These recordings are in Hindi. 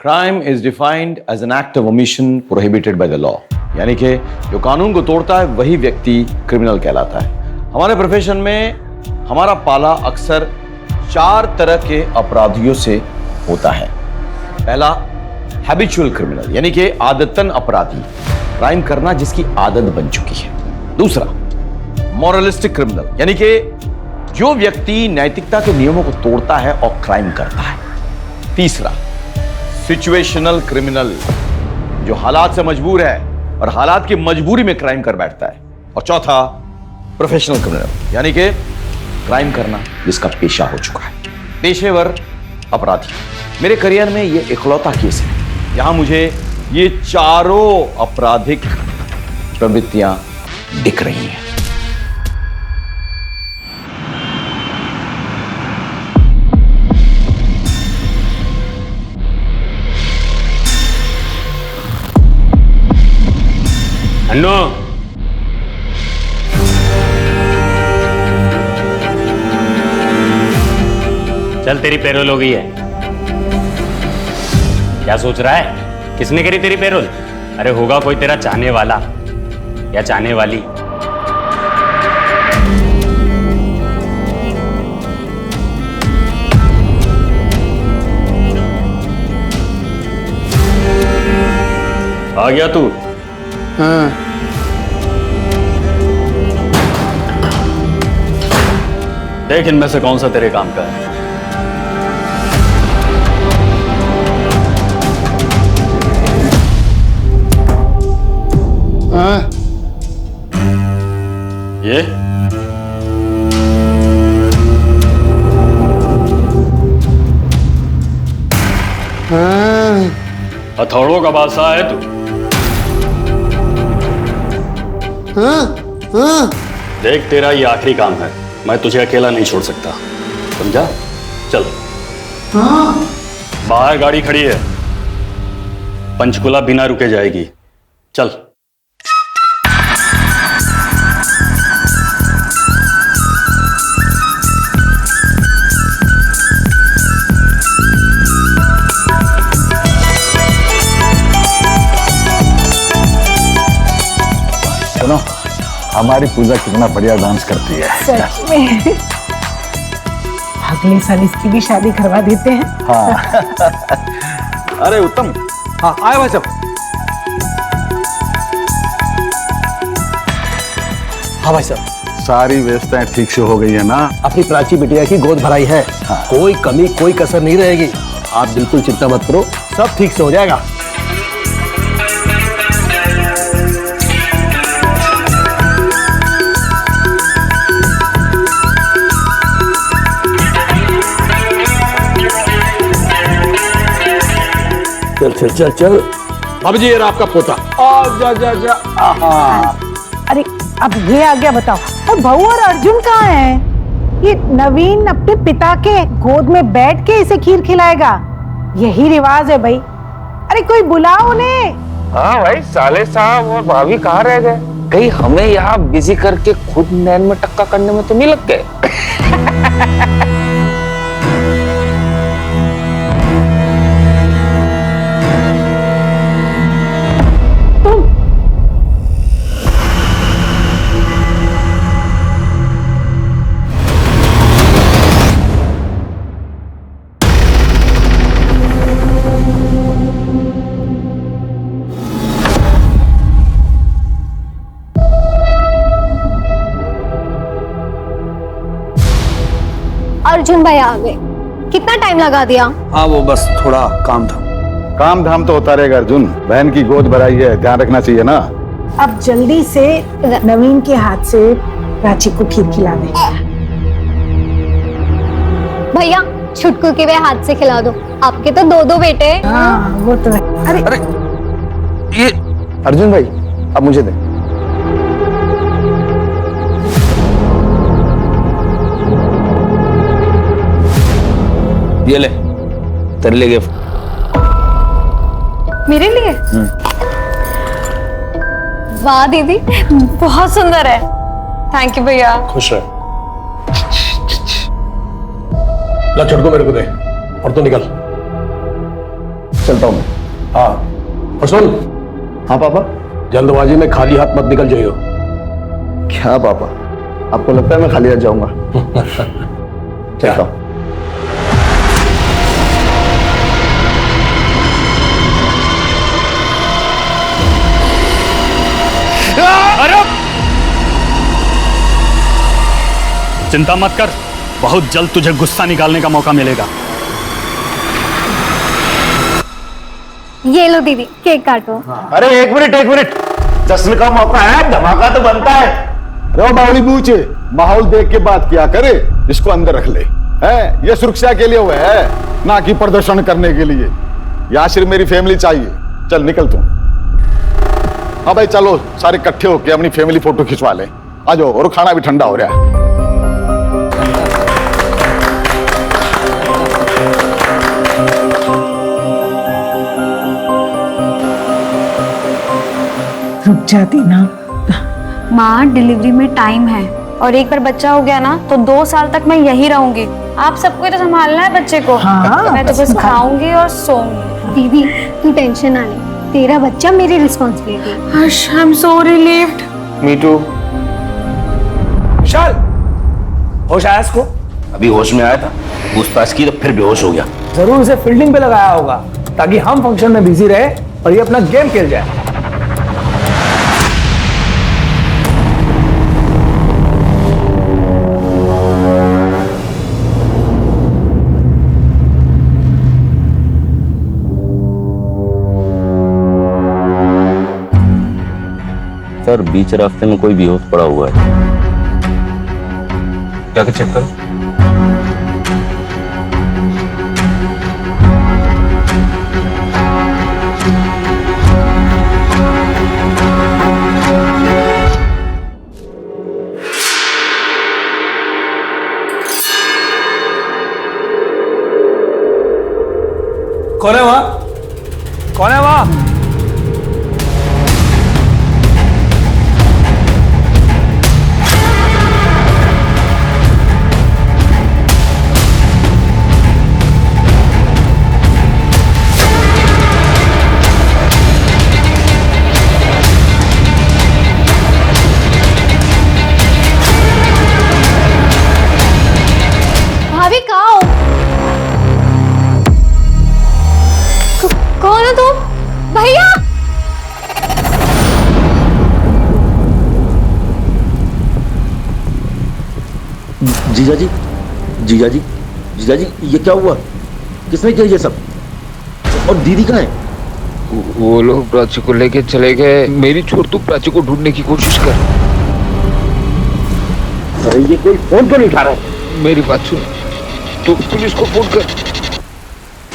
Crime is defined as an act of omission prohibited by the law, यानी कि जो कानून को तोड़ता है वही व्यक्ति क्रिमिनल कहलाता है। हमारे प्रोफेशन में हमारा पाला अक्सर 4 तरह के अपराधियों से होता है। पहला, हैबिचुअल क्रिमिनल, यानी कि आदतन अपराधी, क्राइम करना जिसकी आदत बन चुकी है। दूसरा, मॉरलिस्टिक क्रिमिनल, यानी कि जो व्यक्ति नैतिकता के नियमों को तोड़ता है और क्राइम करता है। तीसरा, सिचुएशनल क्रिमिनल, जो हालात से मजबूर है और हालात की मजबूरी में क्राइम कर बैठता है। और चौथा, प्रोफेशनल क्रिमिनल, यानी कि क्राइम करना जिसका पेशा हो चुका है, पेशेवर अपराधी। मेरे करियर में ये इकलौता केस है जहां मुझे ये चारों आपराधिक प्रवृत्तियां दिख रही हैं। अन्नू, चल तेरी पेरोल हो गई है। क्या सोच रहा है? किसने करी तेरी पेरोल? अरे होगा कोई तेरा चाहने वाला या चाहने वाली। आ गया तू? हाँ। देख इनमें से कौन सा तेरे काम का है। हाँ। ये हाँ। हथौड़ों का बादशाह है तू। हाँ। हाँ। देख तेरा ये आखिरी काम है, मैं तुझे अकेला नहीं छोड़ सकता, समझा? चल। हाँ। बाहर गाड़ी खड़ी है, पंचकुला बिना रुके जाएगी। चल। सुनो, हमारी पूजा कितना बढ़िया डांस करती है। सच में। अगले साल इसकी भी शादी करवा देते हैं। हाँ। अरे उत्तम, हाँ आए भाई साहब। हाँ भाई साहब, सारी व्यवस्थाएं ठीक से हो गई है ना? अपनी प्राची बिटिया की गोद भराई है। हाँ। कोई कमी कोई कसर नहीं रहेगी। आप बिल्कुल चिंता मत करो, सब ठीक से हो जाएगा। चल चल चल चल। बाबू जी, ये रहा आपका पोता। जा जा जा। अरे अब ये आ गया, बताओ। और बहू और अर्जुन कहाँ है? ये नवीन अपने पिता के गोद में बैठ के इसे खीर खिलाएगा, यही रिवाज है भाई। अरे कोई बुलाओ उन्हें। हाँ भाई, साले साहब और भाभी कहाँ रह गए? कहीं हमें यहाँ बिजी करके खुद नैन में टक्का करने में तो नहीं लग गए? अर्जुन भाई आ गए। कितना टाइम लगा दिया? हाँ वो बस थोड़ा काम था। काम धाम तो होता रहेगा अर्जुन, बहन की गोद भराई है, ध्यान रखना चाहिए ना। अब जल्दी से नवीन के हाथ से प्राची को खीर खिला दे। भैया छुटकू के वे हाथ से खिला दो, आपके तो 2 बेटे हैं। हाँ वो तो है। अरे ये अर्जुन भाई, अब मुझे दे। ये ले, तेरे लिए गिफ्ट। मेरे लिए? वाह दीदी, बहुत सुंदर है। थैंक यू भैया। खुश रह। ला छुटकू मेरे को दे और तू निकल। चलता हूँ मैं। हाँ और सुन, हाँ पापा। जल्दबाजी में खाली हाथ मत निकल जाइयो। क्या पापा, आपको लगता है मैं खाली हाथ जाऊंगा? चलता हूँ। अरे चिंता मत कर, बहुत जल्द तुझे गुस्सा निकालने का मौका मिलेगा। ये लो दीदी, केक काटो। अरे एक मिनट, जश्न का मौका है, धमाका तो बनता है। रो बावली बूचे, माहौल देख के बात किया करे, इसको अंदर रख ले। है ये सुरक्षा के लिए हुआ है, ना कि प्रदर्शन करने के लिए। या सिर्फ मेरी फैमिली चाहिए। चल निकल तू। हाँ भाई चलो, सारे इकट्ठे होके अपनी फैमिली फोटो खिंचवा ले। आ जाओ, और खाना भी ठंडा हो रहा है। रुक जाती ना। माँ, डिलीवरी में टाइम है और एक बार बच्चा हो गया ना तो 2 साल तक मैं यही रहूंगी। आप सबको तो संभालना है बच्चे को। हाँ, मैं तो बस खाऊंगी और सोऊंगी। दीदी तू टेंशन ना ले, तेरा बच्चा मेरी responsibility. I am so relieved. Me too. Vishal, होश आया इसको? अभी होश में आया था, पूछताछ की तो फिर बेहोश हो गया। जरूर इसे फील्डिंग पे लगाया होगा ताकि हम फंक्शन में बिजी रहे और ये अपना गेम खेल जाए। सर बीच रास्ते में कोई बेहोश पड़ा हुआ है। जाके चेक करो। कौन है वहां? कौन है वहां? भाभी कहाँ हो? कौन हो तुम? भैया! जीजा जी, जीजा जी, जीजा जी, ये क्या हुआ? किसने किया ये सब? और दीदी कहाँ है? वो लोग प्राची को लेके चले गए। मेरी छोड़ तू प्राची को ढूंढने की कोशिश कर। अरे ये कोई फोन क्यों नहीं उठा रहा है? मेरी बात सुन, तू पुलिस को फोन कर।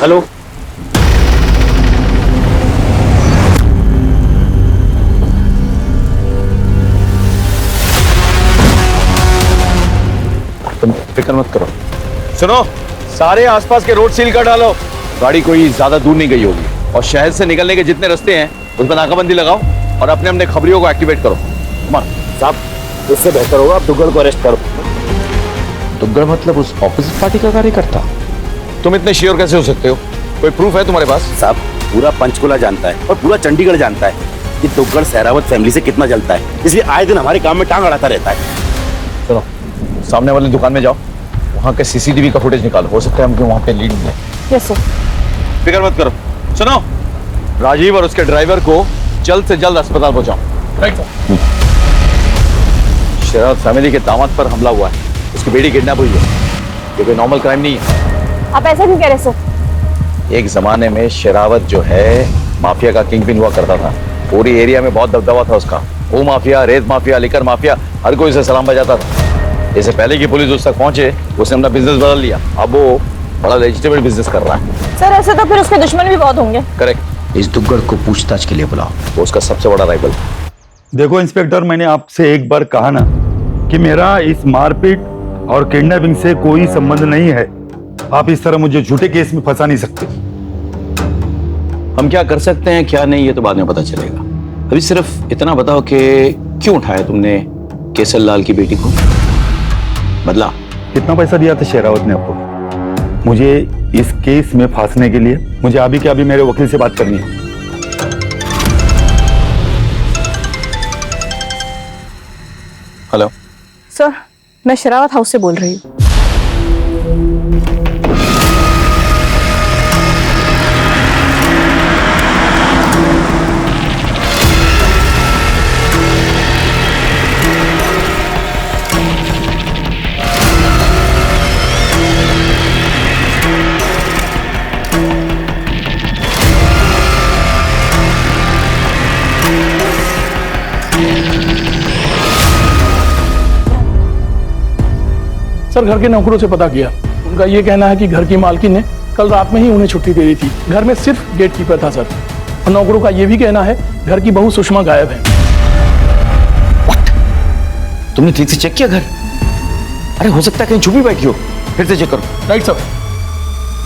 हेलो, तुम फिक्र मत करो। सुनो, सारे आसपास के रोड सील कर डालो। गाड़ी कोई ज्यादा दूर नहीं गई होगी और शहर से निकलने के जितने रास्ते हैं उस पर नाकाबंदी लगाओ और अपने अपने खबरियों को एक्टिवेट करो। साहब, इससे बेहतर होगा आप दुग्गल को अरेस्ट करो। दुग्गड़ मतलब उस ऑपोजिट पार्टी का कार्यकर्ता? तुम इतने श्योर कैसे हो सकते हो? कोई प्रूफ है तुम्हारे पास? साहब पूरा पंचकुला जानता है और पूरा चंडीगढ़ जानता है कि दुग्गड़ सहरावत फैमिली से कितना जलता है, इसलिए आए दिन हमारे काम में टांग अड़ाता रहता है। सुनो, सामने वाली दुकान में जाओ, वहाँ के सीसीटीवी का फुटेज निकालो। हो सकता है हमको वहाँ पे लीड मिले। Yes sir. फिक्र मत करो। सुनो, राजीव और उसके ड्राइवर को जल्द से जल्द अस्पताल पहुंचाओ। शरावत फैमिली के दामाद पर हमला हुआ है, उसकी बेटी किडनैप हुई है। ये कोई नॉर्मल क्राइम नहीं है। आप ऐसा क्यों कह रहे सर? एक जमाने में शरावत जो है माफिया का किंगपिन हुआ करता था। पूरी एरिया में बहुत दबदबा था उसका। वो माफिया, रेत माफिया, लिकर माफिया, हर कोई उसे सलाम बजाता था। इससे पहले कि पुलिस उस तक पहुंचे उसने अपना बिजनेस बदल लिया। अब वो बड़ा लेजिटिमेट बिजनेस कर रहा है। सर ऐसे तो फिर उसके दुश्मन भी बहुत होंगे। करेक्ट। इस दुग्गड़ को पूछताछ के लिए बुलाओ। वो उसका सबसे बड़ा राइवल। देखो इंस्पेक्टर, मैंने आपसे एक बार कहा ना कि मेरा इस मारपीट और किडनैपिंग से कोई संबंध नहीं है। आप इस तरह मुझे झूठे केस में फंसा नहीं सकते। हम क्या कर सकते हैं क्या नहीं ये तो बाद में पता चलेगा। अभी सिर्फ इतना बताओ कि क्यों उठाया तुमने केसर लाल की बेटी को? बदला? कितना पैसा दिया था शेरावत ने आपको? मुझे इस केस में फंसने के लिए मुझे अभी के अभी मेरे वकील से बात करनी है। हेलो सर, मैं शरावत हाउस से बोल रही हूँ। सर घर के नौकरों से पता किया, उनका ये कहना है कि घर की मालकिन ने कल रात में ही उन्हें छुट्टी दे दी थी। घर में सिर्फ गेट कीपर था सर। और नौकरों का ये भी कहना है घर की बहू सुषमा गायब है। तुमने ठीक से चेक किया घर? अरे हो सकता है कहीं छुपी बैठी हो, फिर से चेक करो। Right sir.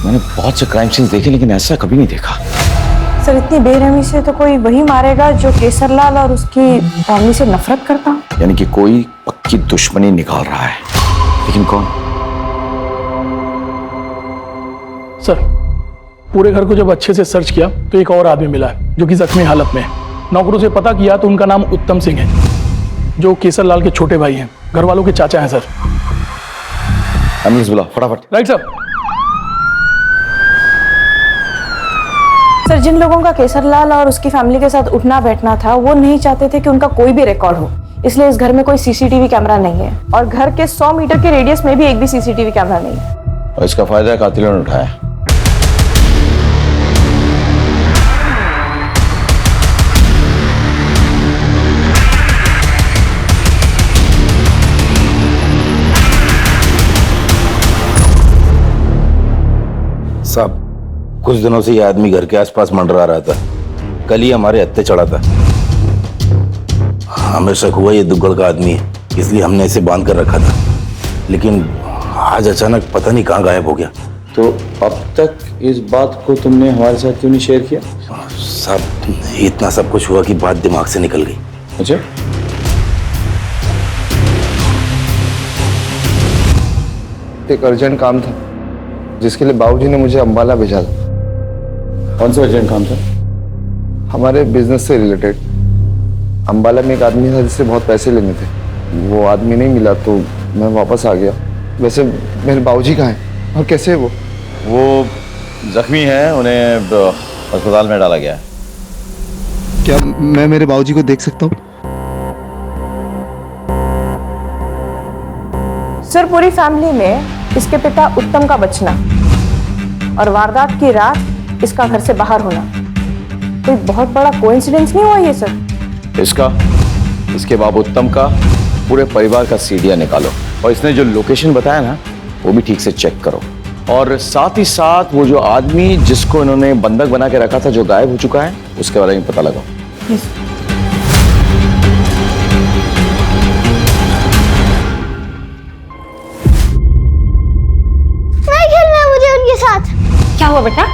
मैंने बहुत से क्राइम सीन्स देखे लेकिन ऐसा कभी नहीं देखा। सर इतनी बेरहमी से तो कोई वही मारेगा जो केसरलाल और उसकी फैमिली से नफरत करता। यानी कि कोई पक्की दुश्मनी निकाल रहा है, लेकिन कौन? सर पूरे घर को जब अच्छे से सर्च किया तो एक और आदमी मिला है जो कि जख्मी हालत में है। नौकरों से पता किया तो उनका नाम उत्तम सिंह है, जो केसरलाल के छोटे भाई हैं, घर वालों के चाचा हैं सर। एम्बुलेंस बुलाओ फटाफट। Right sir. सर जिन लोगों का केसरलाल और उसकी फैमिली के साथ उठना बैठना था वो नहीं चाहते थे कि उनका कोई भी रिकॉर्ड हो, इसलिए इस घर में कोई सीसीटीवी कैमरा नहीं है और घर के 100 मीटर के रेडियस में भी एक भी सीसीटीवी कैमरा नहीं है। और इसका फायदा कातिलों ने उठाया। साहब कुछ दिनों से ये आदमी घर के आसपास मंडरा रहा था। कल ही हमारे हत्थे चढ़ा था। हमें शक हुआ ये दुग्गड़ का आदमी है, इसलिए हमने इसे बांध कर रखा था, लेकिन आज अचानक पता नहीं कहाँ गायब हो गया। तो अब तक इस बात को तुमने हमारे साथ क्यों नहीं शेयर किया? साहब इतना सब कुछ हुआ कि बात दिमाग से निकल गई। अच्छा, एक अर्जेंट काम था जिसके लिए बाबूजी ने मुझे अंबाला भेजा था। कौन सा अर्जेंट काम था? हमारे बिजनेस से रिलेटेड। अंबाला में एक आदमी था जिससे बहुत पैसे लेने थे, वो आदमी नहीं मिला तो मैं वापस आ गया। वैसे मेरे बाबूजी कहाँ हैं और कैसे है वो जख्मी हैं, उन्हें अस्पताल में डाला गया है। क्या मैं मेरे बाबूजी को देख सकता हूँ? सर पूरी फैमिली में इसके पिता उत्तम का बचना और वारदात की रात इसका घर से बाहर होना कोई बहुत बड़ा कोइंसिडेंस नहीं हुआ ये सर? इसका, इसके बाबू उत्तम का, पूरे परिवार का सीडिया निकालो और इसने जो लोकेशन बताया ना वो भी ठीक से चेक करो। और साथ ही साथ वो जो आदमी जिसको इन्होंने बंधक बना के रखा था जो गायब हो चुका है उसके बारे में पता लगाओ। नहीं खेलना है मुझे उनके साथ। क्या हुआ बेटा,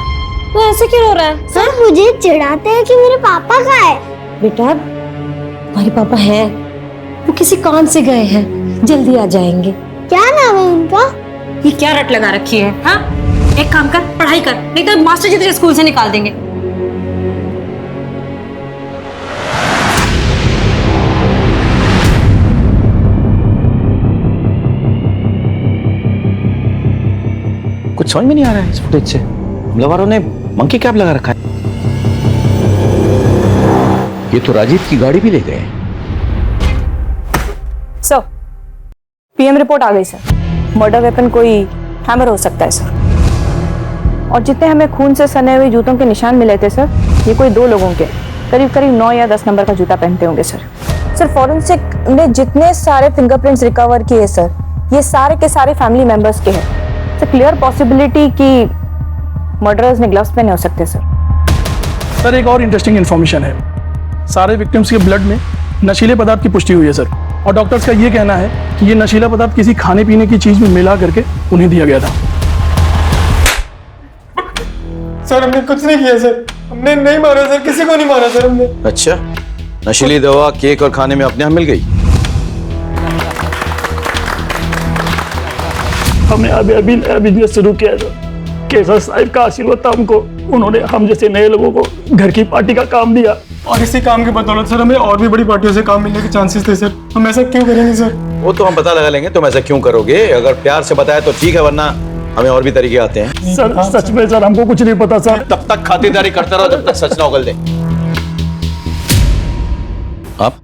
तू ऐसे क्यों रो रहा है? सर मुझे चिढ़ाते हैं कि मेरे पापा कहाँ है। बेटा तुम्हारे पापा हैं, वो किसी काम से गए हैं, जल्दी आ जाएंगे। क्या नाम है उनका? ये क्या रट लगा रखी है? हाँ एक काम कर, पढ़ाई कर, नहीं तो मास्टर जी तुझे स्कूल से निकाल देंगे। कुछ समझ में नहीं आ रहा है इस फुटेज से। हमले वालों ने मंकी कैप लगा रखा है। ये तो राजीव की गाड़ी भी ले गए। सर पीएम रिपोर्ट आ गई सर। मर्डर वेपन कोई हैमर हो सकता है सर। और जितने हमें खून से सने हुए जूतों के निशान मिले थे सर, ये कोई 2 लोगों के करीब करीब 9 या 10 नंबर का जूता पहनते होंगे सर। सर फॉरेंसिक ने जितने सारे फिंगरप्रिंट्स रिकवर किए सर, ये सारे के सारे फैमिली मेंबर्स के हैं। सर क्लियर पॉसिबिलिटी कि मर्डरर्स ने ग्लव्स पहने हो सकते सर। सर एक और इंटरेस्टिंग इन्फॉर्मेशन है, सारे विक्टिम्स के ब्लड में नशीले पदार्थ की पुष्टि हुई है सर। और डॉक्टर्स का ये कहना है कि ये नशीला पदार्थ किसी खाने पीने की चीज में मिला करके उन्हें दिया गया था। सर हमने कुछ नहीं किया सर, हमने नहीं मारा सर, किसी को नहीं मारा सर हमने। अच्छा, नशीली दवा केक और खाने में अपने यहाँ मिल गई? हमने अभी नया बिजनेस शुरू किया है सर। केसर साहब का आशीर्वाद था हमको। उन्होंने हम जैसे नए लोगों को घर की पार्टी का काम दिया। और इसी काम की बदौलत सर हमें और भी बड़ी पार्टियों से काम मिलने के चांसेस थे सर। हम ऐसा क्यों करेंगे सर? वो तो हम पता लगा लेंगे तुम ऐसा क्यों करोगे। अगर प्यार से बताया तो ठीक है, वरना हमें और भी तरीके आते हैं। सर सच में सर हमको कुछ नहीं पता सर। तब तक खातिरदारी करते रहो जब तक सच ना उगल दे। आप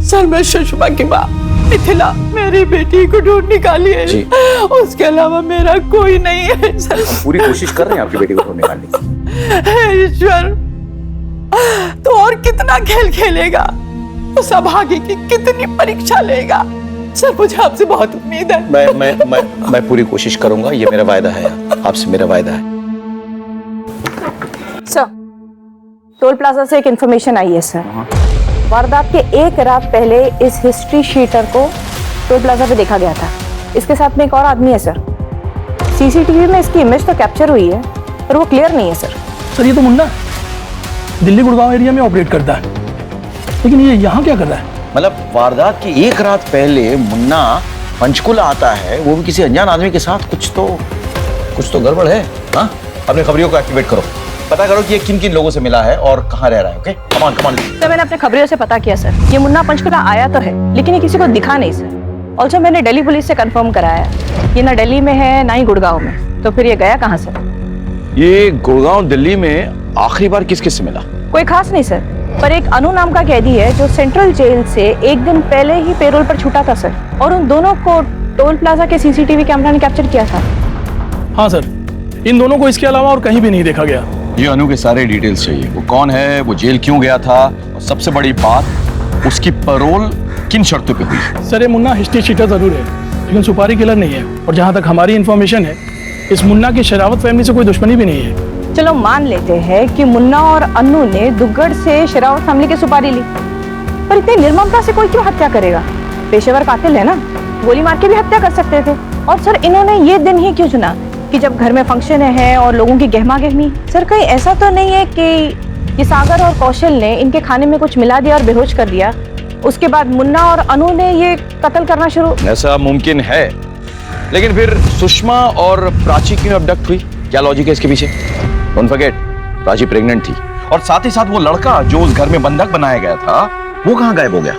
सर मैं सुषमा की माँ मिथिला मेरी बेटी को ढूंढ निकाली है। उसके अलावा मेरा कोई नहीं है सर। पूरी कोशिश कर रहे हैं आपकी बेटी को ढूंढ निकालने की। ईश्वर तो और कितना खेल खेलेगा? उस अभागी की कितनी परीक्षा लेगा? सर मुझे आपसे बहुत उम्मीद है। मैं पूरी कोशिश करूंगा, ये मेरा वायदा है, आपसे मेरा वायदा है। सर टोल प्लाजा से एक इंफॉर्मेशन आई है सर। वारदात के एक रात पहले इस हिस्ट्री शीटर को टोल प्लाजा पे देखा गया था। इसके साथ में एक और आदमी है सर। सीसीटीवी में इसकी इमेज तो कैप्चर हुई है पर वो क्लियर नहीं है सर। सर ये तो मुन्ना दिल्ली गुड़गांव एरिया में ऑपरेट करता है, लेकिन ये यहाँ क्या कर रहा है? मतलब वारदात की एक रात पहले मुन्ना पंचकुला आता है, वो भी किसी अनजान आदमी के साथ। कुछ तो गड़बड़ है। हाँ, अपने खबरियों को एक्टिवेट करो, पता करो कि ये किन किन लोगों से मिला है और कहाँ रह रहा है। Okay come on. सर मैंने अपने खबरियों से पता किया सर। ये मुन्ना पंचकुला आया तो है लेकिन ये किसी को दिखा नहीं सर। ऑल्सो मैंने दिल्ली पुलिस से कंफर्म कराया ये ना दिल्ली में है ना ही गुड़गांव में। तो फिर ये गया कहाँ सर? ये गुड़गांव दिल्ली में आखिरी बार किस किस से मिला? कोई खास नहीं सर, पर एक अनु नाम का कैदी है जो सेंट्रल जेल से एक दिन पहले ही पेरोल पर छूटा था सर। और उन दोनों को टोल प्लाजा के सीसीटीवी कैमरा ने कैप्चर किया था। हाँ सर, इन दोनों को इसके अलावा और कहीं भी नहीं देखा गया। ये अनु के सारे डिटेल्स चाहिए। वो कौन है, वो जेल क्यों गया था, और सबसे बड़ी बात उसकी पैरोल किन शर्तों पे हुई? सर ये मुन्ना हिस्ट्री शीटर जरूर है लेकिन सुपारी किलर नहीं है। और जहाँ तक हमारी इन्फॉर्मेशन है इस मुन्ना की शरावत फैमिली से कोई दुश्मनी भी नहीं है। चलो मान लेते हैं कि मुन्ना और अन्नू ने दुग्गड़ से शरावत फैमिली की सुपारी ली, पर इतनी निर्ममता से कोई क्यों हत्या करेगा? पेशेवर कातिल है ना, गोली मार के भी हत्या कर सकते थे। और सर इन्होंने ये दिन ही क्यों चुना कि जब घर में फंक्शन है और लोगों की गहमा गहमी? सर कहीं ऐसा तो नहीं है कि ये सागर और कौशल ने इनके खाने में कुछ मिला दिया और बेहोश कर दिया, उसके बाद मुन्ना और अनु ने ये कत्ल करना शुरू? ऐसा मुमकिन है, लेकिन फिर सुषमा और प्राची क्यों अबडक्ट हुई? क्या लॉजिक है इसके पीछे? डोंट फॉरगेट, प्राची प्रेग्नेंट थी और साथ ही साथ वो लड़का जो उस घर में बंधक बनाया गया था वो कहाँ गायब हो गया?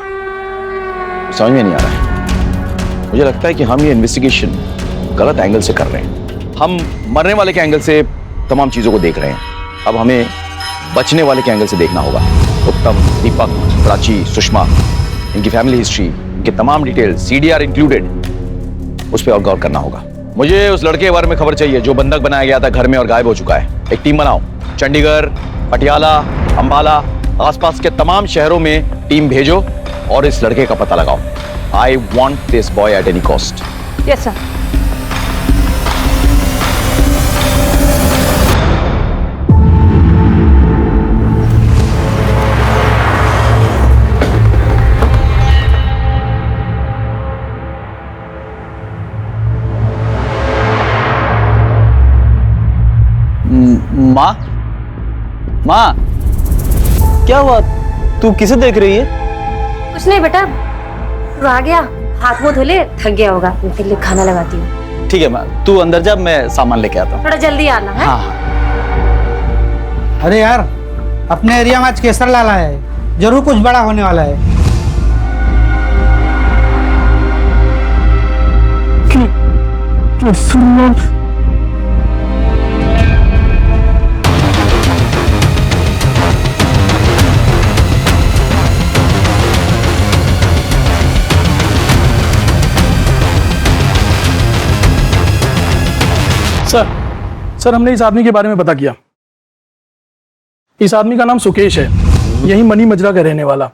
समझ में नहीं आ रहा है। मुझे लगता है कि हम ये इन्वेस्टिगेशन गलत एंगल से कर रहे हैं। हम मरने वाले के एंगल से तमाम चीजों को देख रहे हैं, अब हमें बचने वाले के एंगल से देखना होगा। उत्तम, दीपक, प्राची, सुषमा, इनकी फैमिली हिस्ट्री, इनके तमाम डिटेल्स CDR इंक्लूडेड, उस पर और गौर करना होगा। मुझे उस लड़के के बारे में खबर चाहिए जो बंधक बनाया गया था घर में और गायब हो चुका है। एक टीम बनाओ, चंडीगढ़, पटियाला, अंबाला, आसपास के तमाम शहरों में टीम भेजो और इस लड़के का पता लगाओ। I want this boy at any cost. Yes sir. माँ, माँ, क्या हुआ? तू किसे देख रही है? कुछ नहीं बेटा, तू आ गया, हाथ मुंह धो ले, थक गया होगा, मैं तेरे लिए खाना लगाती हूँ। ठीक है माँ, तू अंदर जा, मैं सामान लेके आता हूँ। थोड़ा जल्दी आना है। हाँ। अरे यार, अपने एरिया में आज केसर लाला है, जरूर कुछ बड़ा होने वाला है। सर हमने इस आदमी के बारे में पता किया। इस आदमी का नाम सुकेश है, यही मनी मजरा का रहने वाला,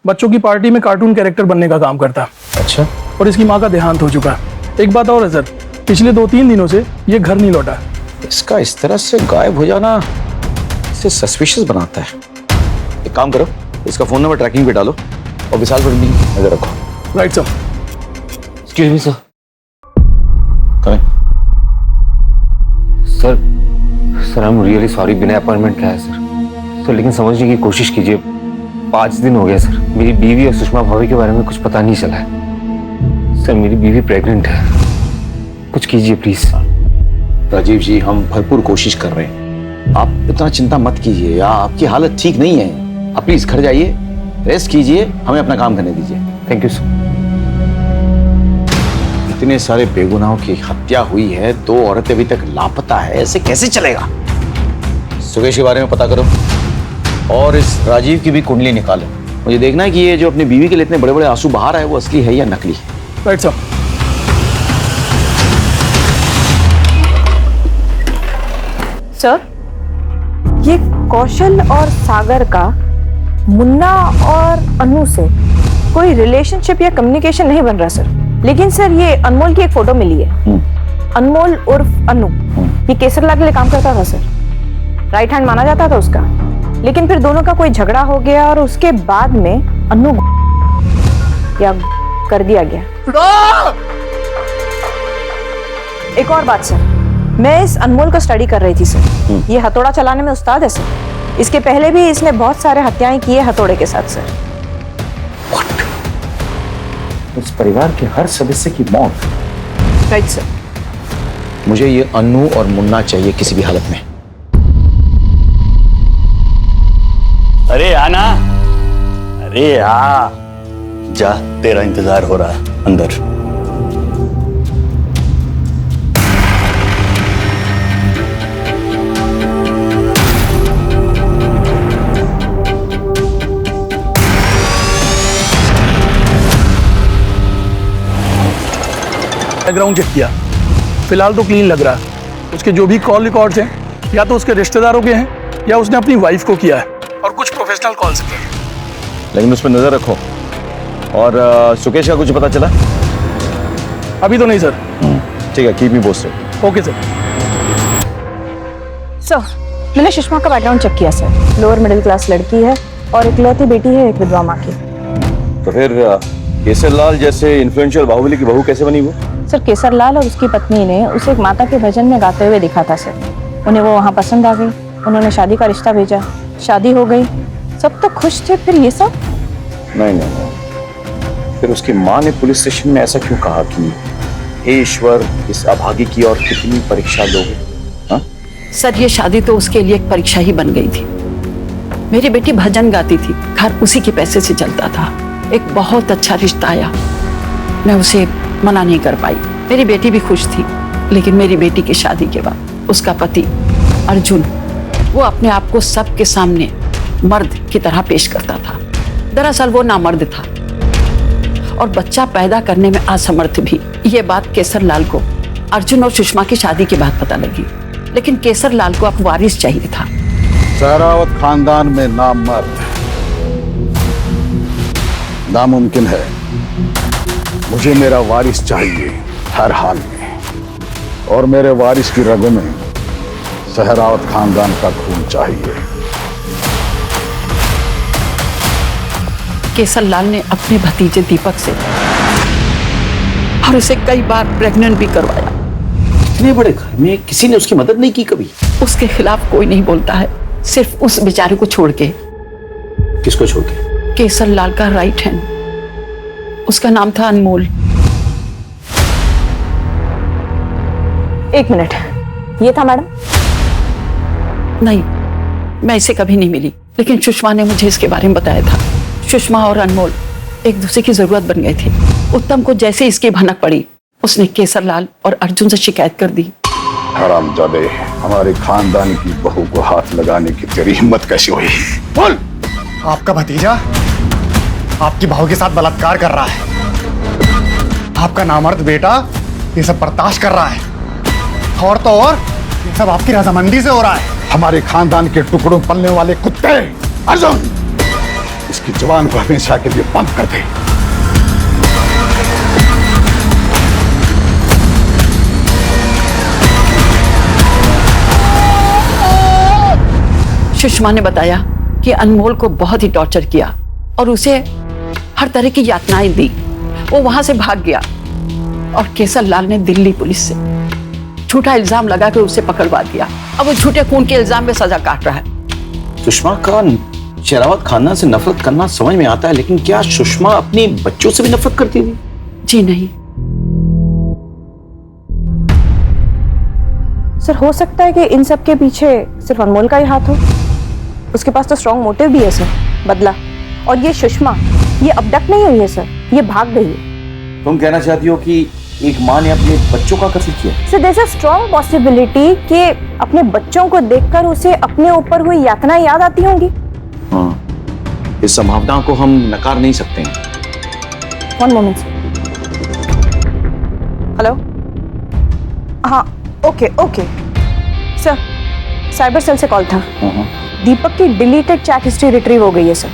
बच्चों की पार्टी में कार्टून कैरेक्टर बनने का काम करता। अच्छा। और इसकी माँ का देहांत हो चुका है। एक बात और है सर, पिछले 2-3 दिनों से ये घर नहीं लौटा। इसका इस तरह से गायब हो जाना इसे सस्पिशियस बनाता है। एक काम करो, इसका फोन नंबर ट्रैकिंग पे डालो और विशाल पर भी नजर रखो। Right sir. Excuse me sir. Sir I am really sorry, बिना अपॉइंटमेंट का है सर, लेकिन समझने की कोशिश कीजिए। 5 दिन हो गया सर, मेरी बीवी और सुषमा भाभी के बारे में कुछ पता नहीं चला है। सर मेरी बीवी प्रेग्नेंट है, कुछ कीजिए प्लीज। राजीव जी, हम भरपूर कोशिश कर रहे हैं, आप इतना चिंता मत कीजिए। आपकी हालत ठीक नहीं है, आप प्लीज घर जाइए, रेस्ट कीजिए, हमें अपना काम करने दीजिए। Thank you sir. इतने सारे बेगुनाहों की हत्या हुई है, 2 औरतें अभी तक लापता है, ऐसे कैसे चलेगा? सुकेश के बारे में पता करो और इस राजीव की भी कुंडली निकालो। मुझे देखना है कि ये जो अपनी बीवी के लिए इतने बड़े बड़े आंसू बहा रहा है वो असली है या नकली। Right sir. सर, ये कौशल और सागर का मुन्ना और अनु से कोई रिलेशनशिप या कम्युनिकेशन नहीं बन रहा सर। लेकिन सर, ये अनमोल की एक फोटो मिली है। अनमोल उर्फ अनु, ये केसरलाल के लिए काम करता था सर, राइट हैंड माना जाता था उसका। लेकिन फिर दोनों का कोई झगड़ा हो गया और उसके बाद में अनु या कर दिया गया। एक और बात सर, मैं इस अनमोल को स्टडी कर रही थी सर। ये हथौड़ा चलाने में उस्ताद है सर। इसके पहले भी इसने बहुत सारे हत्याएं की है हथौड़े के साथ सर। उस परिवार के हर सदस्य की मौत? Right sir. मुझे ये अनु और मुन्ना चाहिए किसी भी हालत में। अरे आना, अरे आ जा, तेरा इंतजार हो रहा है अंदर। बैकग्राउंड चेक किया, फिलहाल तो क्लीन लग रहा है। उसके जो भी कॉल रिकॉर्ड्स हैं या तो उसके रिश्तेदारों के हैं या उसने अपनी वाइफ को किया है, और कुछ प्रोफेशनल कॉल्स किए हैं। लेकिन उस पर नजर रखो। और सुकेश का कुछ पता चला? अभी तो नहीं सर। ठीक है, keep me posted. Okay sir. Sir, मैंने सुषमा का बैकग्राउंड चेक किया सर। लोअर मिडिल क्लास लड़की है और इकलौती बेटी है एक विधवा माँ की। तो फिर केसरलाल जैसे इन्फ्लुएंशियल बाहुबली की बहू कैसे बनी वो? सर, केसरलाल और उसकी पत्नी ने उसे एक माता के भजन में गाते हुए दिखा था सर। उन्हें वो वहाँ पसंद आ गई, उन्होंने शादी का रिश्ता भेजा, शादी हो गई, सब तो खुश थे। फिर ये सब? नहीं, फिर उसकी माँ ने पुलिस स्टेशन में ऐसा क्यों कहा कि हे ईश्वर, इस अभागी की और कितनी परीक्षा लोगे? हाँ? सर, ये शादी तो उसके लिए एक परीक्षा ही बन गई थी। मेरी बेटी भजन गाती थी, घर उसी के पैसे से चलता था। एक बहुत अच्छा रिश्ता आया, मैं उसे मना नहीं कर पाई। मेरी बेटी भी खुश थी, लेकिन मेरी बेटी की शादी के बाद उसका पति अर्जुन, वो अपने आप को सबके सामने मर्द की तरह पेश करता था। दरअसल वो नामर्द था और बच्चा पैदा करने में असमर्थ भी। ये बात केसरलाल को अर्जुन और सुषमा की शादी के बाद पता लगी, लेकिन केसरलाल को अब वारिस चाहिए था। सहरावत खानदान में नामर्द नामुमकिन है। मुझे मेरा वारिस चाहिए हर हाल में, और मेरे वारिस की रगों में सहरावत खानदान का खून चाहिए। केसरलाल ने अपने भतीजे दीपक से और उसे कई बार प्रेग्नेंट भी करवाया। इतने बड़े घर में किसी ने उसकी मदद नहीं की कभी? उसके खिलाफ कोई नहीं बोलता है, सिर्फ उस बेचारे को छोड़ के। किसको छोड़ के? केसरलाल का राइट हैंड, उसका नाम था अनमोल। एक मिनट, ये था मैडम? नहीं, मैं इसे कभी नहीं मिली, लेकिन सुषमा ने मुझे इसके बारे में बताया था। सुषमा और अनमोल एक दूसरे की जरूरत बन गए थे। उत्तम को जैसे इसकी भनक पड़ी, उसने केसरलाल और अर्जुन से शिकायत कर दी। हरामजादे, हमारे खानदान की बहू को हाथ लगाने की तेरी हिम्मत कैसी हुई? बोल। आपका भतीजा आपकी बहू के साथ बलात्कार कर रहा है। आपका नामर्द बेटा ये सब बर्दाश्त कर रहा है, और तो और ये सब आपकी रजामंदी से हो रहा है। हमारे खानदान के टुकड़ों पलने वाले कुत्ते, अर्जुन, इसकी जुबान को हमेशा के लिए बंद कर दे। सुषमा ने बताया कि अनमोल को बहुत ही टॉर्चर किया और उसे हर तरह की यातनाएं दी। वो वहां से भाग गया और केसरलाल ने दिल्ली पुलिस से झूठा इल्जाम लगा के उसे पकड़वा दिया। अब वो झूठे खून के इल्जाम में सजा काट रहा है। सुषमा का शेरावत खानदान से नफरत करना समझ में आता है, लेकिन क्या सुषमा अपने बच्चों से भी नफरत करती थी? जी नहीं। सर हो सकता है कि इन सब के पीछे सिर्फ अनमोल का ही हाथ हो। उसके पास तो स्ट्रॉन्ग मोटिव भी है सर, बदला। और ये सुषमा, ये अबडक्ट नहीं हुई है सर, ये भाग गई है। तुम कहना चाहती हो कि एक माँ ने अपने बच्चों का कत्ल किया? Sir there is a strong possibility कि अपने बच्चों को देखकर उसे अपने ऊपर हुई यातना याद आती होंगी। हाँ, इस संभावना को हम नकार नहीं सकते हैं। One moment. हेलो, हाँ okay okay sir, cyber cell से कॉल था। दीपक की डिलीटेड चैट हिस्ट्री रिट्रीव हो गई है सर,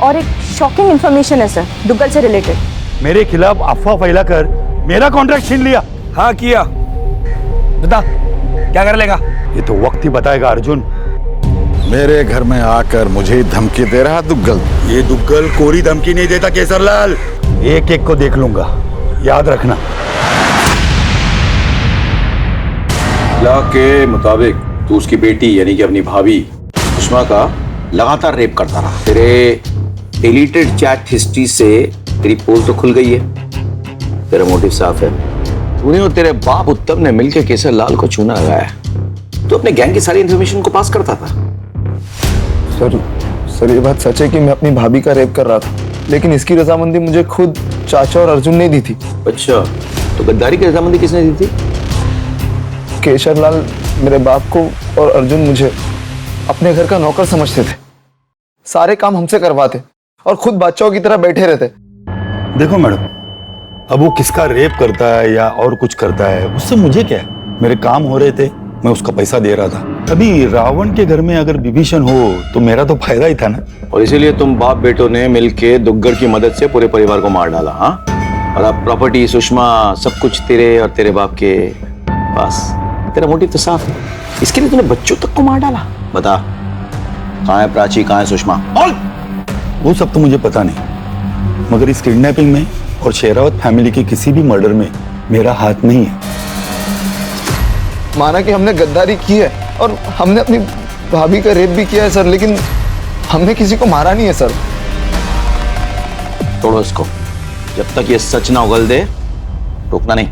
और एक शॉकिंग इंफॉर्मेशन है सर दुग्गल से रिलेटेड। मेरे खिलाफ अफवाह फैलाकर मेरा कॉन्ट्रैक्ट छीन लिया। हाँ किया, बता क्या कर लेगा? ये तो वक्त ही बताएगा अर्जुन। मेरे घर में आकर मुझे धमकी दे रहा दुग्गल। ये दुग्गल कोरी धमकी नहीं देता केसरलाल, एक एक को देख लूंगा, याद रखना। लॉ के मुताबिक तू उसकी बेटी यानी कि अपनी भाभी सुषमा का लगातार रेप करता रहा। तेरे डिलीटेड चैट हिस्ट्री से तेरी पोल तो खुल गई है, तेरा मोटिव साफ है। तूने और तेरे बाप उत्तम ने मिलकर केसरलाल को चूना लगाया। तो अपने गैंग की सारी इंफॉर्मेशन को पास करता था। सर ये बात सच है कि मैं अपनी भाभी का रेप कर रहा था, लेकिन इसकी रजामंदी मुझे खुद चाचा और अर्जुन ने दी थी। अच्छा, तो गद्दारी की रजामंदी किसने दी थी? केशरलाल मेरे बाप को और अर्जुन मुझे अपने घर का नौकर समझते थे। सारे काम हमसे करवाते और खुद बादशाहों की तरह बैठे रहते। देखो मैडम, अब वो किसका रेप करता है या और कुछ करता है उससे मुझे क्या है। मेरे काम हो रहे थे, मैं उसका पैसा दे रहा था। अभी रावण के घर में अगर विभीषण हो तो मेरा तो फायदा ही था ना। और इसीलिए तुम बाप बेटों ने मिलके दुग्गल की मदद से पूरे परिवार को मार डाला। हाँ, और अब प्रॉपर्टी, सुषमा, सब कुछ तेरे और तेरे बाप के पास। तेरा मोटिव तो साफ है, इसके लिए तूने बच्चों तक को मार डाला। बता, कहाँ है प्राची, कहाँ है सुषमा? बोल। वो सब तो मुझे पता नहीं, मगर इस किडनैपिंग में और शेरावत फैमिली के किसी भी मर्डर में मेरा हाथ नहीं है। माना कि हमने गद्दारी की है और हमने अपनी भाभी का रेप भी किया है सर, लेकिन हमने किसी को मारा नहीं है सर। तोड़ो इसको, जब तक ये सच ना उगल दे रोकना नहीं।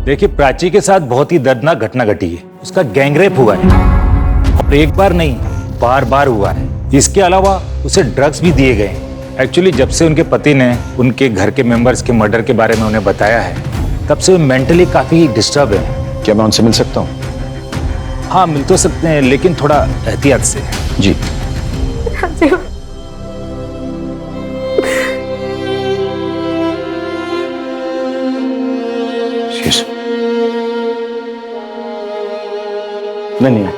देखिए, प्राची के साथ बहुत ही दर्दनाक घटना घटी है। उसका गैंगरेप हुआ है और एक बार नहीं, बार बार हुआ है। इसके अलावा उसे ड्रग्स भी दिए गए। एक्चुअली जब से उनके पति ने उनके घर के मेंबर्स के मर्डर के बारे में उन्हें बताया है, तब से वो मेंटली काफी डिस्टर्ब है। क्या मैं उनसे मिल सकता हूँ? हाँ, मिल तो सकते हैं, लेकिन थोड़ा एहतियात से। जी। नहीं,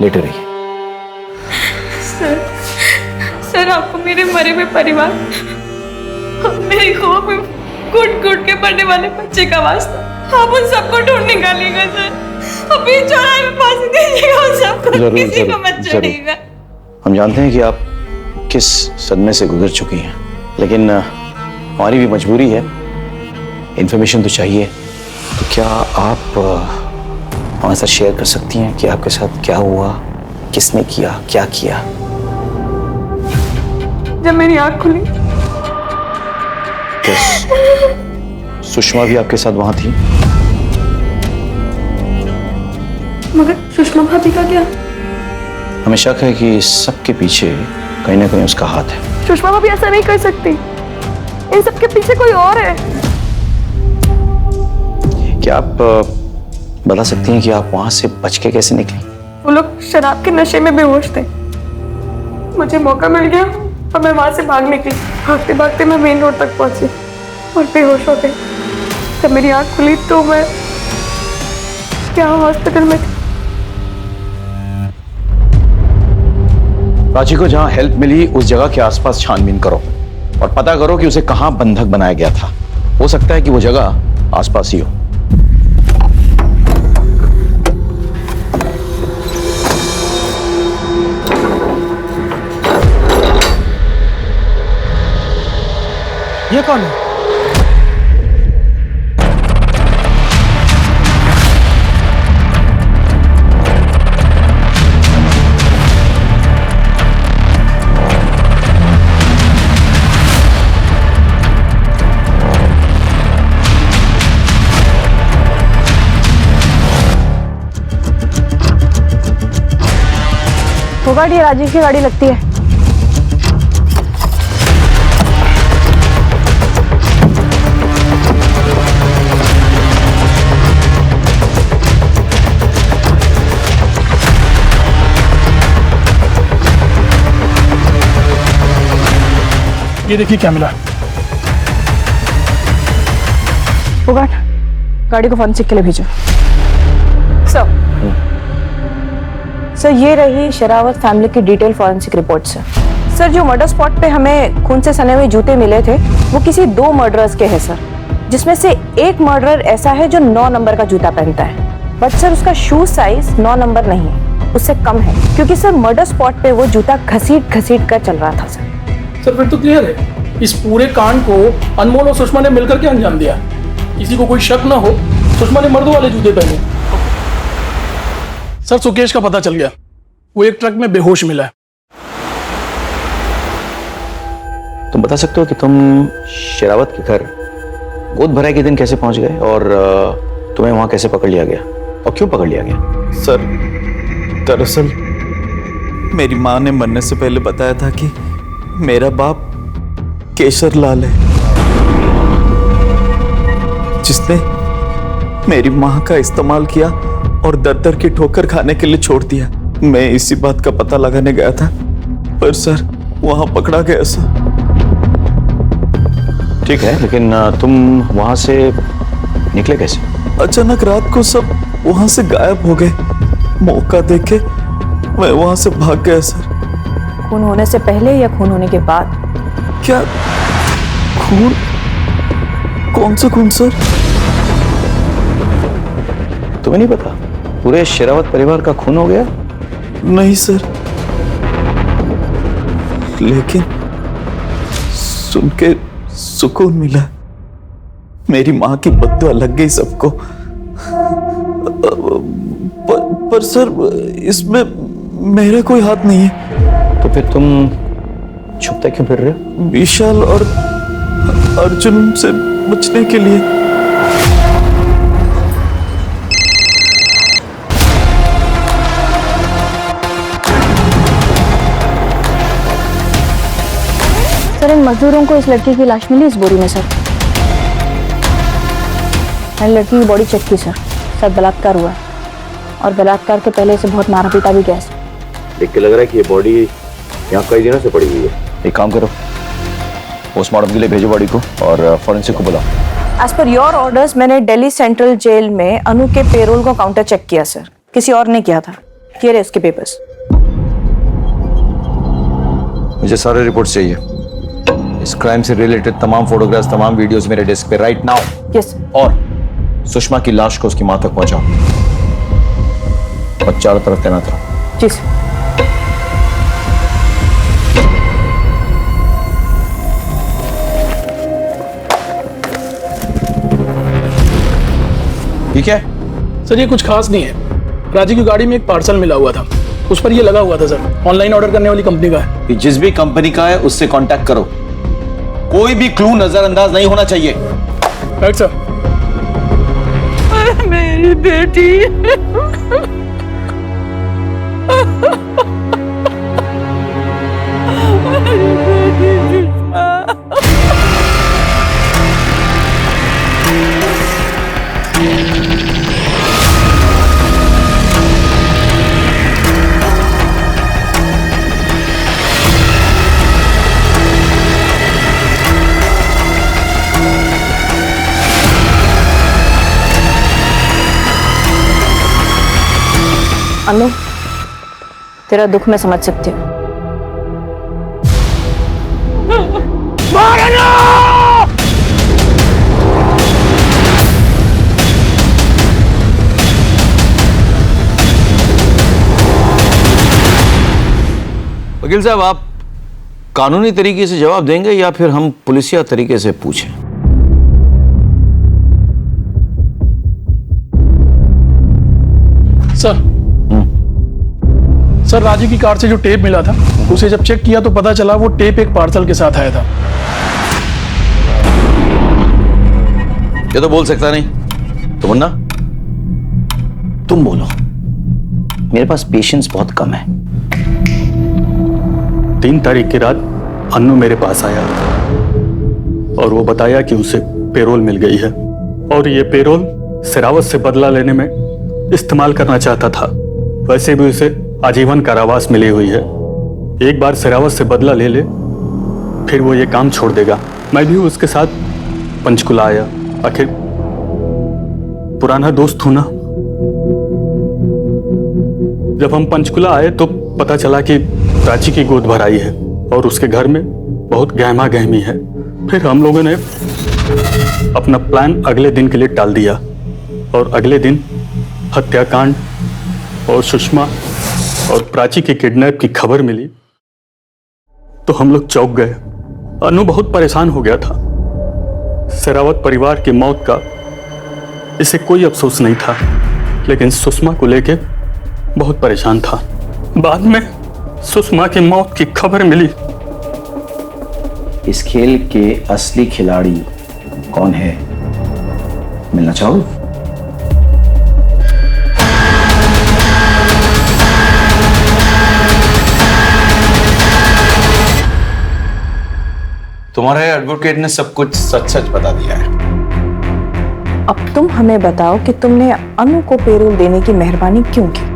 लेटे रहिए। सर आपको मेरे मरे हुए परिवार, मेरी खौफ में घुट घुट के पड़ने वाले बच्चे का वास्ता आप उन सबको ढूंढ निकालिएगा सर। अभी चौराहे में फांसी दीजिएगा उन सबको, किसी को मत छोड़िएगा। हम जानते हैं कि आप किस सदमे से गुजर चुकी हैं, लेकिन हमारी भी मजबूरी है, इंफॉर्मेशन तो चाहिए। तो क्या आप हमारे साथ शेयर कर सकती हैं कि आपके साथ क्या हुआ, किसने किया, क्या किया? जब मेरी आंख खुली, सुषमा भी आपके साथ वहां थी? मगर सुषमा भाभी का क्या? हमें शक है कि सबके पीछे कहीं ना कहीं उसका हाथ है। सुषमा भाभी ऐसा नहीं कर सकती, इन सबके पीछे कोई और है। क्या आप बता सकती हैं कि आप वहां से बच के कैसे निकली? वो लोग शराब के नशे में बेहोश थे। मुझे मौका मिल गया और मैं वहां से भाग निकली। भागते भागते मैं मेन रोड तक पहुंची और बेहोश हो गई। जब मेरी आंख खुली तो मैं क्या हॉस्पिटल में थी। प्राची को जहां हेल्प मिली उस जगह के आसपास छानबीन करो और पता करो कि उसे कहां बंधक बनाया गया था। हो सकता है कि वो जगह आसपास ही हो। ये कौन है? फोगाट, ये राजेश की गाड़ी लगती है। ये देखिए क्या मिला। फोगाट, गाड़ी को फोरेंसिक के लिए भेजो। सर, ये रही शेरावत फैमिली की डिटेल फॉरेंसिक रिपोर्ट सर। जो मर्डर स्पॉट पे हमें खून से सने हुए जूते मिले थे वो किसी 2 मर्डरर्स के हैं सर, जिसमें से एक मर्डरर ऐसा है जो 9 नंबर का जूता पहनता है, बट सर उसका शू साइज 9 नंबर नहीं है, उससे कम है, क्योंकि सर मर्डर स्पॉट पे वो जूता घसीट कर चल रहा था सर। सर फिर तो क्लियर है, इस पूरे कांड को अनमोल और सुषमा ने मिलकर के अंजाम दिया। किसी को कोई शक ना हो, सुषमा ने मर्दों वाले जूते पहने। सर सुकेश का पता चल गया, वो एक ट्रक में बेहोश मिला है। तुम बता सकते हो कि तुम शेरावत के घर गोद भराई के दिन कैसे पहुंच गए और तुम्हें वहां कैसे पकड़ लिया गया और क्यों पकड़ लिया गया? सर दरअसल मेरी माँ ने मरने से पहले बताया था कि मेरा बाप केशर लाल है, जिसने मेरी माँ का इस्तेमाल किया और दर की ठोकर खाने के लिए छोड़ दिया। मैं इसी बात का पता लगाने गया था, पर सर वहां पकड़ा गया सर। ठीक है, लेकिन तुम वहां से निकले कैसे? अचानक रात को सब वहां से गायब हो गए। मौका देके मैं वहां से भाग गया सर। खून होने से पहले या खून होने के बाद? क्या खून? कौन सा खून सर? तुम्हें नहीं पता पूरे शेरावत परिवार का खून हो गया? नहीं सर, लेकिन सुन के सुकून मिला। मेरी माँ की बद्दुआ लग गई सबको। पर सर इसमें मेरा कोई हाथ नहीं है। तो फिर तुम छुपते क्यों फिर रहे हो? विशाल और अर्जुन से बचने के लिए। सर इन मजदूरों को इस लड़की की लाश मिली इस बोरी में सर। मैंने लड़की की बॉडी चेक की सर, शायद बलात्कार हुआ है और बलात्कार के पहले इसे बहुत मारा पीटा भी गया सर। देख के लग रहा है कि ये बॉडी यहाँ कई दिनों से पड़ी हुई है। एक काम करो, पोस्टमार्टम के लिए भेजो बॉडी को और फॉरेंसिक को बुलाओ। एज पर योर ऑर्डर्स मैंने दिल्ली सेंट्रल जेल में अनु के पेरोल को काउंटर चेक किया सर, किसी और ने किया था। ये रहे उसके पेपर्स। मुझे सारे रिपोर्ट्स चाहिए, इस क्राइम से रिलेटेड तमाम फोटोग्राफ्स, तमाम वीडियोस मेरे डेस्क पे राइट नाउ। यस। और सुषमा की लाश को उसकी मां तक पहुंचाओ और चारों तरफ तैनात रहो। जी सर। ठीक है सर, ये कुछ खास नहीं है। राजी की गाड़ी में एक पार्सल मिला हुआ था, उस पर ये लगा हुआ था सर, ऑनलाइन ऑर्डर करने वाली कंपनी का है। कि जिस भी कंपनी का है उससे कांटेक्ट करो, कोई भी क्लू नजरअंदाज नहीं होना चाहिए। Right sir. मेरी बेटी। अनु, तेरा दुख मैं समझ सकती हूँ। वकील साहब, आप कानूनी तरीके से जवाब देंगे या फिर हम पुलिसिया तरीके से पूछें? सर सर राजू की कार से जो टेप मिला था उसे जब चेक किया तो पता चला वो टेप एक पार्सल के साथ आया था। ये तो बोल सकता नहीं। तो मुन्ना, तुम बोलो। मेरे पास पेशेंस बहुत कम है। 3 तारीख की रात अन्नू मेरे पास आया और वो बताया कि उसे पेरोल मिल गई है और ये पेरोल सिरावत से बदला लेने में इस्तेमाल करना चाहता था। वैसे भी उसे आजीवन कारावास मिली हुई है। एक बार सिरावत से बदला ले ले फिर वो ये काम छोड़ देगा। मैं भी उसके साथ पंचकुला आया, आखिर पुराना दोस्त हूं ना। जब हम पंचकुला आए तो पता चला कि प्राची की गोद भराई है और उसके घर में बहुत गहमा गहमी है। फिर हम लोगों ने अपना प्लान अगले दिन के लिए टाल दिया और अगले दिन हत्याकांड और सुषमा और प्राची के किडनैप की खबर मिली तो हम लोग चौंक गए। अनु बहुत परेशान हो गया था। शेरावत परिवार की मौत का इसे कोई अफसोस नहीं था, लेकिन सुषमा को लेके बहुत परेशान था। बाद में सुषमा की मौत की खबर मिली। इस खेल के असली खिलाड़ी कौन है, मिलना चाहोगे? तुम्हारे एडवोकेट ने सब कुछ सच सच बता दिया है। अब तुम हमें बताओ कि तुमने अनु को पेरोल देने की मेहरबानी क्यों की?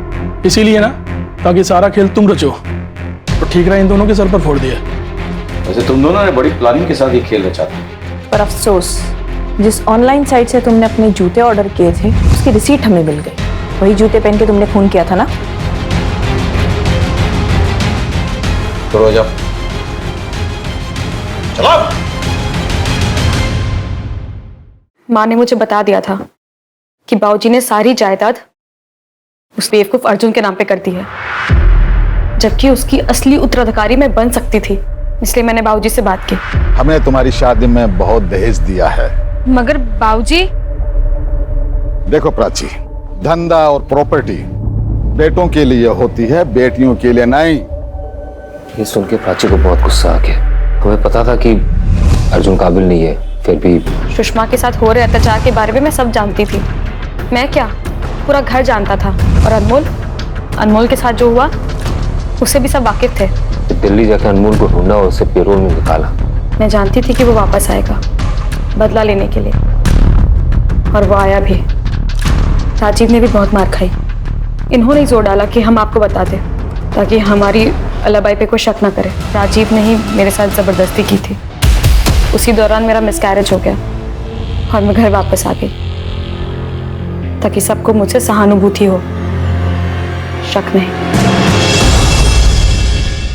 इसीलिए ना, ताकि सारा खेल तुम रचो। तो ठीक रहा इन दोनों के सर पर फोड़ दिया। वैसे तुम दोनों ने बड़ी प्लानिंग के साथ ये खेल रचा था। पर अफसोस, जिस ऑनलाइन साइट से तुमने अपने जूते ऑर्डर किए थे उसकी रिसीट हमें मिल गई। वही जूते पहन के तुमने खून किया था ना? तो रोजा चलो। माँ ने मुझे बता दिया था कि बाबूजी ने सारी जायदाद उस बेवकूफ अर्जुन के नाम पे कर दी है, जबकि उसकी असली उत्तराधिकारी मैं बन सकती थी। इसलिए मैंने बाबूजी से बात की। हमने तुम्हारी शादी में बहुत दहेज दिया है। मगर बाबूजी। देखो प्राची, धंधा और प्रॉपर्टी बेटों के लिए होती है, बेटियों के लिए नहीं। ये सुन के प्राची को बहुत गुस्सा आ गया। हमें पता था कि अर्जुन काबिल नहीं है, फिर भी सुषमा के साथ हो रहे अत्याचार के बारे में मैं सब जानती थी। मैं क्या, पूरा घर जानता था। और अनमोल के साथ जो हुआ उससे भी सब वाकिफ थे। दिल्ली जाकर अनमोल को ढूंढा और उसे पेरोल में निकाला। मैं जानती थी कि वो वापस आएगा बदला लेने के लिए, और वो आया भी। राजीव ने भी बहुत मार खाई। इन्होंने ही जोर डाला कि हम आपको बता दें ताकि हमारी अलाबाई पे कोई शक ना करे। राजीव ने ही मेरे साथ ज़बरदस्ती की थी। उसी दौरान मेरा मिसकैरेज हो गया और मैं घर वापस आ गई ताकि सबको मुझसे सहानुभूति हो, शक नहीं।